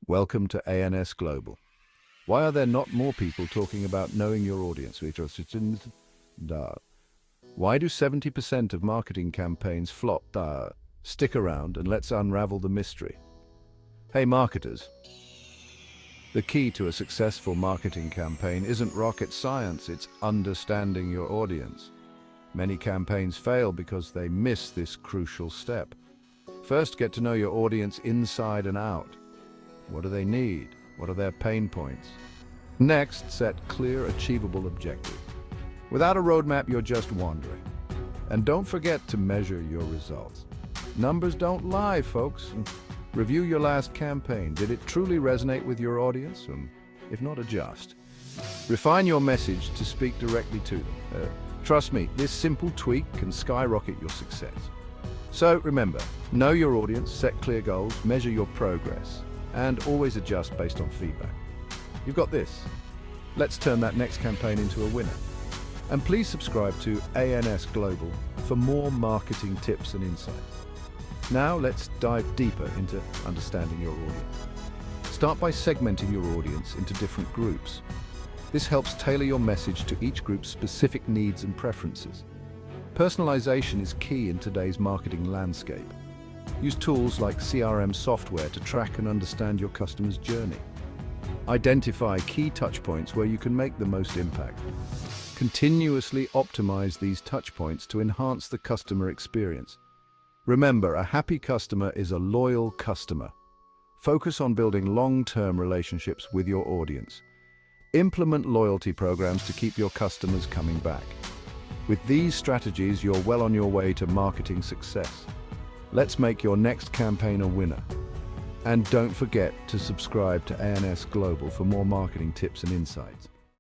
Welcome to ANS Global. Why are there not more people talking about knowing your audience? Why do 70% of marketing campaigns flop? Stick around and let's unravel the mystery. Hey marketers, the key to a successful marketing campaign isn't rocket science, it's understanding your audience. Many campaigns fail because they miss this crucial step. First, get to know your audience inside and out. What do they need? What are their pain points? Next, set clear, achievable objectives. Without a roadmap, you're just wandering. And don't forget to measure your results. Numbers don't lie, folks. Review your last campaign. Did it truly resonate with your audience? If not, adjust. Refine your message to speak directly to them. Trust me, this simple tweak can skyrocket your success. So remember, know your audience, set clear goals, measure your progress, and always adjust based on feedback. You've got this. Let's turn that next campaign into a winner. And please subscribe to ANS Global for more marketing tips and insights. Now let's dive deeper into understanding your audience. Start by segmenting your audience into different groups. This helps tailor your message to each group's specific needs and preferences. Personalization is key in today's marketing landscape. Use tools like CRM software to track and understand your customer's journey. Identify key touchpoints where you can make the most impact. Continuously optimize these touchpoints to enhance the customer experience. Remember, a happy customer is a loyal customer. Focus on building long-term relationships with your audience. Implement loyalty programs to keep your customers coming back. With these strategies, you're well on your way to marketing success. Let's make your next campaign a winner. And don't forget to subscribe to ANS Global for more marketing tips and insights.